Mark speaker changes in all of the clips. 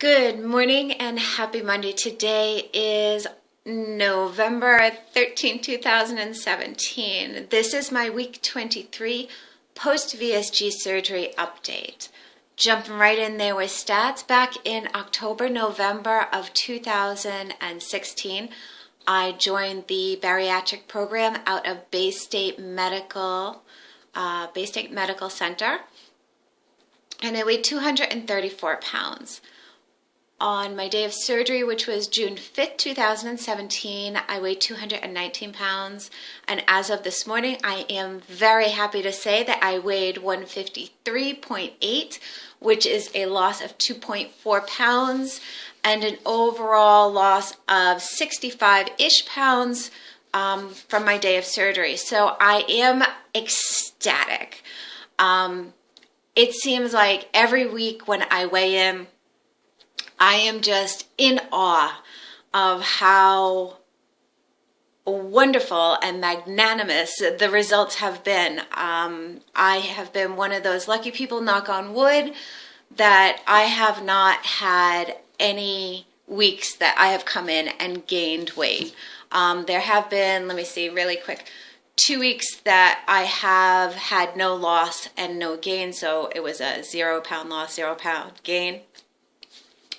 Speaker 1: Good morning and happy Monday. Today is November 13, 2017. This is my week 23 Post Vsg surgery update. Jumping right in there with stats. Back in October, November of 2016, I joined the bariatric program out of Bay State Medical Center, and I weighed 234 pounds. On my day of surgery, which was June 5th, 2017, I weighed 219 pounds. And as of this morning, I am very happy to say that I weighed 153.8, which is a loss of 2.4 pounds and an overall loss of 65-ish pounds from my day of surgery. So I am ecstatic. It seems like every week when I weigh in, I am just in awe of how wonderful and magnanimous the results have been. I have been one of those lucky people, knock on wood, that I have not had any weeks that I have come in and gained weight. There have been, let me see really quick, 2 weeks that I have had no loss and no gain. So it was a 0 pound loss, 0 pound gain,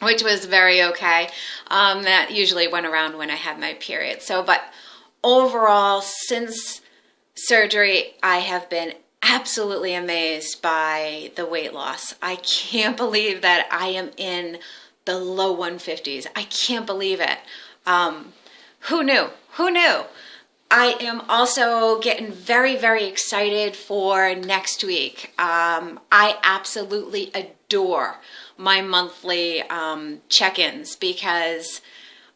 Speaker 1: which was very okay. That usually went around when I had my period. But overall, since surgery, I have been absolutely amazed by the weight loss. I can't believe that I am in the low 150s. I can't believe it. Who knew? Who knew? I am also getting very, very excited for next week. I absolutely adore my monthly check-ins because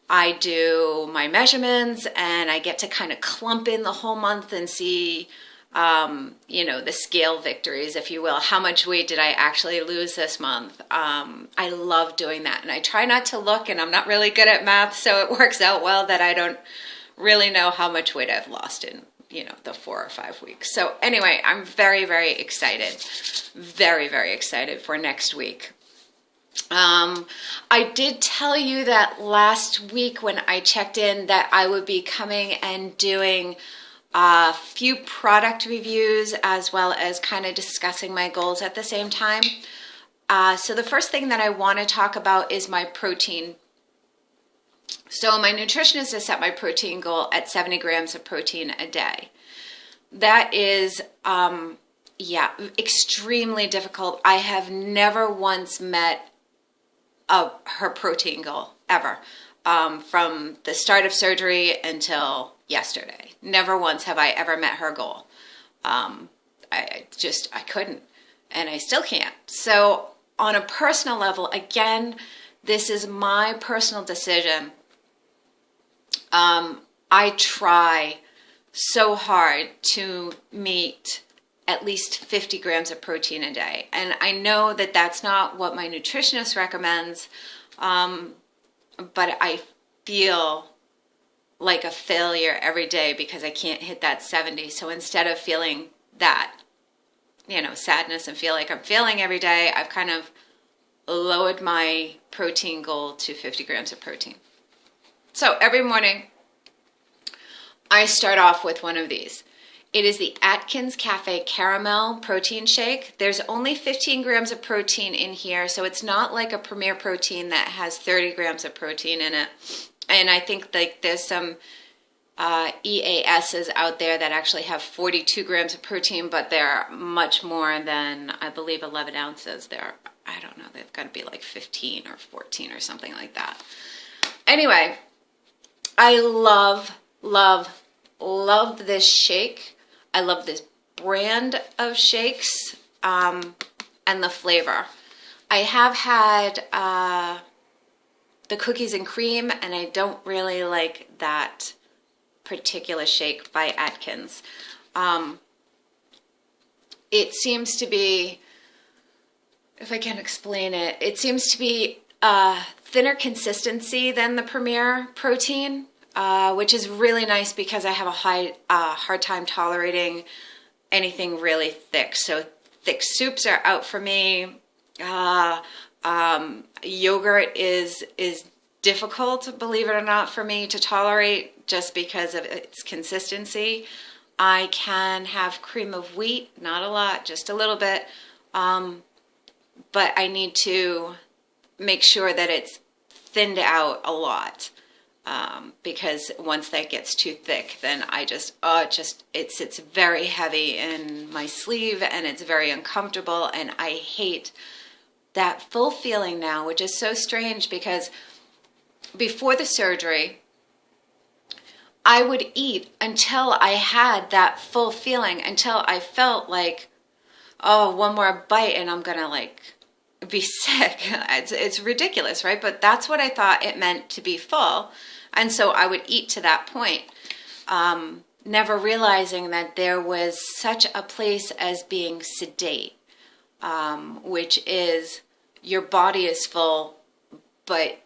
Speaker 1: I do my measurements and I get to kind of clump in the whole month and see, the scale victories, if you will. How much weight did I actually lose this month? I love doing that. And I try not to look, and I'm not really good at math, so it works out well that I don't really know how much weight I've lost in, the 4 or 5 weeks. So anyway, I'm very, very excited. Very, very excited for next week. I did tell you that last week when I checked in that I would be coming and doing a few product reviews as well as kind of discussing my goals at the same time. So the first thing that I want to talk about is my protein. So my nutritionist has set my protein goal at 70 grams of protein a day. That is, extremely difficult. I have never once met her protein goal ever, from the start of surgery until yesterday. Never once have I ever met her goal. I couldn't, and I still can't. So on a personal level, again, this is my personal decision. I try so hard to meet at least 50 grams of protein a day. And I know that that's not what my nutritionist recommends, but I feel like a failure every day because I can't hit that 70. So instead of feeling that, sadness and feel like I'm failing every day, I've kind of lowered my protein goal to 50 grams of protein. So every morning, I start off with one of these. It is the Atkins Cafe Caramel Protein Shake. There's only 15 grams of protein in here, so it's not like a Premier Protein that has 30 grams of protein in it. And I think there's some EASs out there that actually have 42 grams of protein, but they're much more than, I believe, 11 ounces. I don't know, they've got to be like 15 or 14 or something like that. Anyway, I love this shake. I love this brand of shakes and the flavor. I have had the cookies and cream, and I don't really like that particular shake by Atkins. It seems to be, if I can explain it, it seems to be thinner consistency than the Premier Protein. Which is really nice because I have a hard time tolerating anything really thick. So thick soups are out for me. Yogurt is difficult, believe it or not, for me to tolerate just because of its consistency. I can have cream of wheat, not a lot, just a little bit, but I need to make sure that it's thinned out a lot, because once that gets too thick, then I just, it sits very heavy in my sleeve and it's very uncomfortable, and I hate that full feeling now, which is so strange because before the surgery, I would eat until I had that full feeling, until I felt like, oh, one more bite and I'm gonna like be sick. It's ridiculous, right? But that's what I thought it meant to be full. And so I would eat to that point, never realizing that there was such a place as being sedate, which is your body is full, but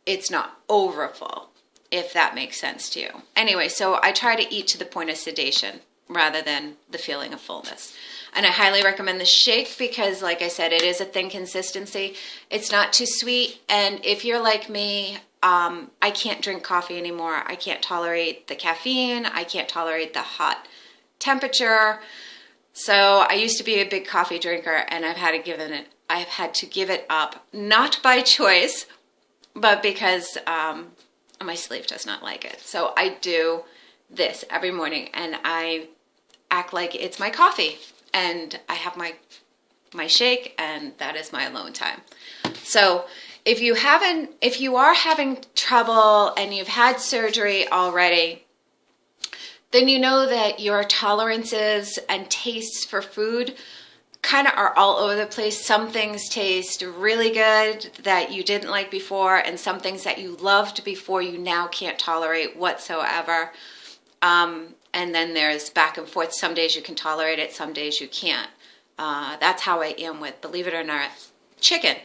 Speaker 1: it's not over full, if that makes sense to you. Anyway, so I try to eat to the point of sedation rather than the feeling of fullness. And I highly recommend the shake because, like I said, it is a thin consistency. It's not too sweet. And if you're like me, I can't drink coffee anymore. I can't tolerate the caffeine. I can't tolerate the hot temperature. So I used to be a big coffee drinker, and I've had to give it up, not by choice, but because my sleep does not like it. So I do this every morning, and I act like it's my coffee, and I have my shake, and that is my alone time. So if you are having trouble and you've had surgery already, then you know that your tolerances and tastes for food kind of are all over the place. Some things taste really good that you didn't like before, and some things that you loved before you now can't tolerate whatsoever. And then there's back and forth. Some days you can tolerate it, some days you can't. That's how I am with, believe it or not, chicken.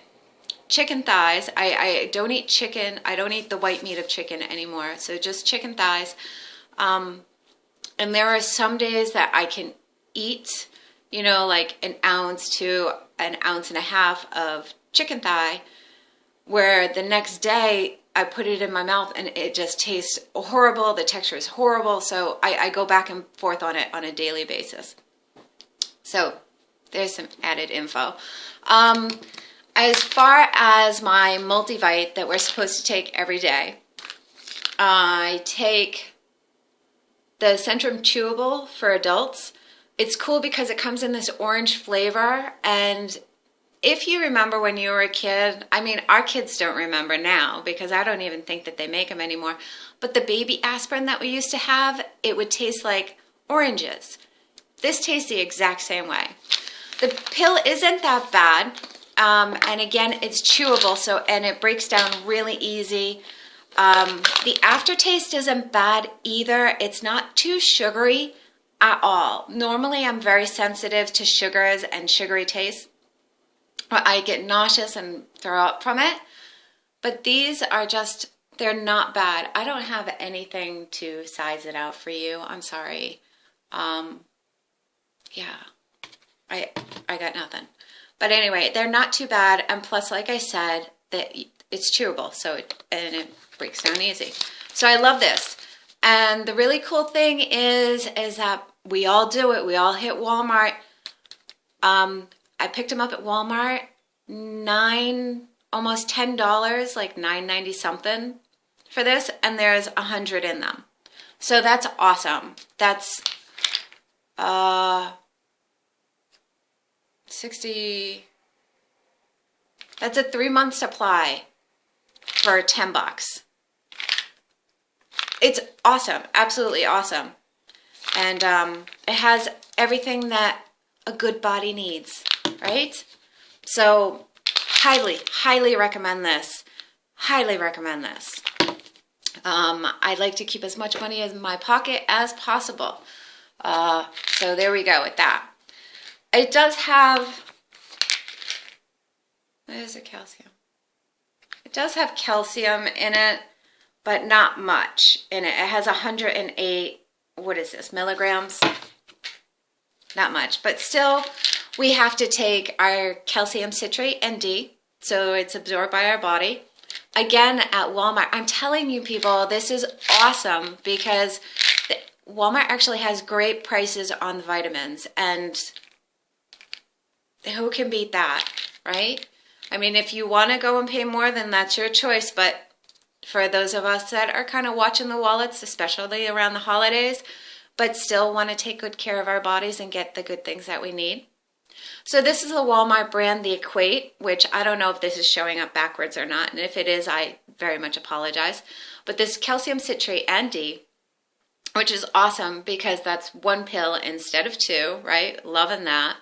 Speaker 1: Chicken thighs. I don't eat chicken. I don't eat the white meat of chicken anymore. So just chicken thighs. And there are some days that I can eat, you know, like an ounce to an ounce and a half of chicken thigh, where the next day I put it in my mouth and it just tastes horrible. The texture is horrible. So I go back and forth on it on a daily basis. So there's some added info. As far as my multivite that we're supposed to take every day, I take the Centrum Chewable for adults. It's cool because it comes in this orange flavor, and if you remember when you were a kid, I mean, our kids don't remember now because I don't even think that they make them anymore, but the baby aspirin that we used to have, it would taste like oranges. This tastes the exact same way. The pill isn't that bad, and again, it's chewable, and it breaks down really easy. The aftertaste isn't bad either. It's not too sugary at all. Normally, I'm very sensitive to sugars and sugary taste. I get nauseous and throw up from it. But these are just, they're not bad. I don't have anything to size it out for you. I'm sorry. Yeah, I got nothing. But anyway, they're not too bad. And plus, like I said, that it's chewable, and it breaks down easy. So I love this. And the really cool thing is that we all do it. We all hit Walmart. I picked them up at Walmart, almost $10, like $9.90 something for this, and there's 100 in them. So that's awesome. That's 60. That's a 3-month supply for $10. It's awesome, absolutely awesome. And it has everything that a good body needs, right? So highly recommend this. Highly recommend this. I like to keep as much money in my pocket as possible. So there we go with that. It does have, there's the calcium. It does have calcium in it, but not much in it. It has 108, what is this, milligrams? Not much, but still we have to take our calcium citrate and D. so it's absorbed by our body. Again, at Walmart, I'm telling you people, this is awesome because Walmart actually has great prices on the vitamins, and who can beat that, right? I mean, if you want to go and pay more, then that's your choice, but for those of us that are kind of watching the wallets, especially around the holidays, but still want to take good care of our bodies and get the good things that we need. So this is the Walmart brand, the Equate, which I don't know if this is showing up backwards or not, and if it is, I very much apologize. But this calcium citrate and D, which is awesome because that's one pill instead of two, right? Loving that.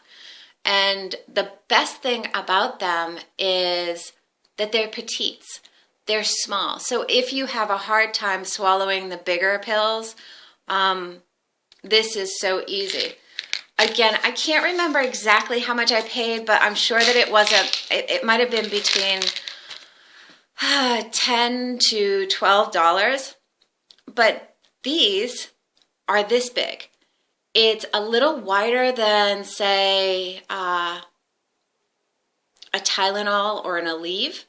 Speaker 1: And the best thing about them is that they're petites. They're small. So if you have a hard time swallowing the bigger pills, this is so easy. Again, I can't remember exactly how much I paid, but I'm sure that it might have been between $10 to $12. But these are this big. It's a little wider than, say, a Tylenol or an Aleve.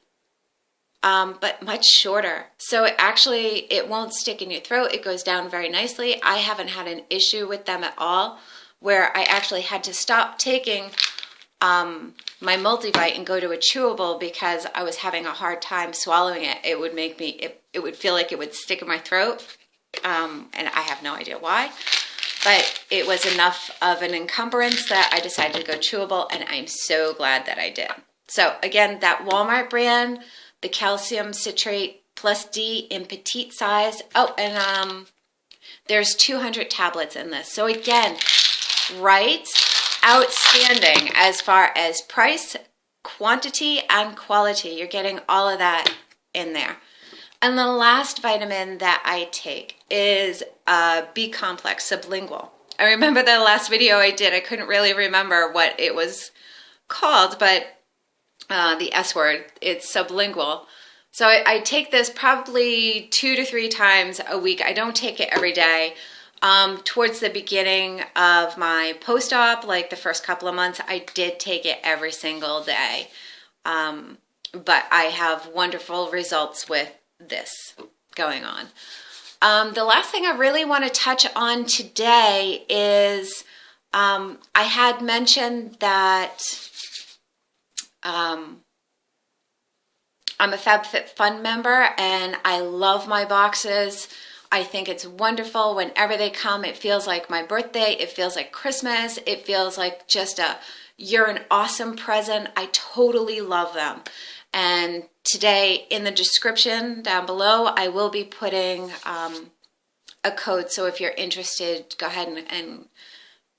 Speaker 1: But much shorter. So it won't stick in your throat. It goes down very nicely. I haven't had an issue with them at all, where I actually had to stop taking my multivite and go to a chewable because I was having a hard time swallowing it. It would make me, it would feel like it would stick in my throat, and I have no idea why. But it was enough of an encumbrance that I decided to go chewable, and I'm so glad that I did. So again, that Walmart brand, the calcium citrate plus D in petite size. Oh, and there's 200 tablets in this. So again, right, outstanding as far as price, quantity, and quality. You're getting all of that in there. And the last vitamin that I take is B complex sublingual. I remember the last video I did, I couldn't really remember what it was called, but the S word, it's sublingual. So I take this probably 2 to 3 times a week. I don't take it every day. Towards the beginning of my post-op, like the first couple of months, I did take it every single day. But I have wonderful results with this going on. The last thing I really want to touch on today is I had mentioned that I'm a FabFitFun member and I love my boxes. I think it's wonderful. Whenever they come, it feels like my birthday. It feels like Christmas. It feels like just you're an awesome present. I totally love them. And today in the description down below, I will be putting a code. So if you're interested, go ahead and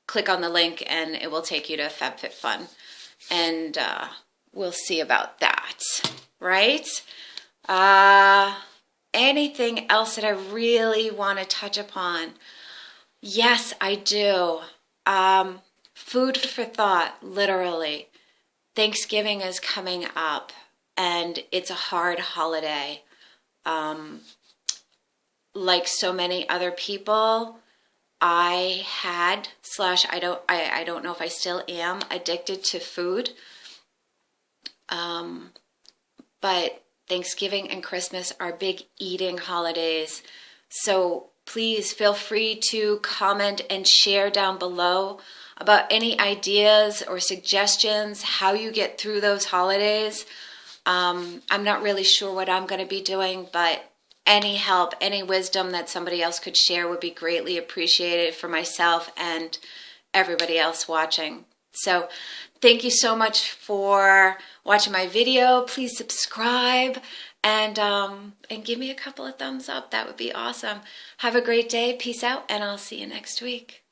Speaker 1: click on the link and it will take you to FabFitFun. And we'll see about that, right? Anything else that I really want to touch upon? Yes, I do. Food for thought, literally. Thanksgiving is coming up, and it's a hard holiday. Like so many other people, I had / I don't know if I still am addicted to food. But Thanksgiving and Christmas are big eating holidays. So please feel free to comment and share down below about any ideas or suggestions, how you get through those holidays. I'm not really sure what I'm going to be doing, but any help, any wisdom that somebody else could share would be greatly appreciated for myself and everybody else watching. So thank you so much for watching my video. Please subscribe and give me a couple of thumbs up. That would be awesome. Have a great day. Peace out, and I'll see you next week.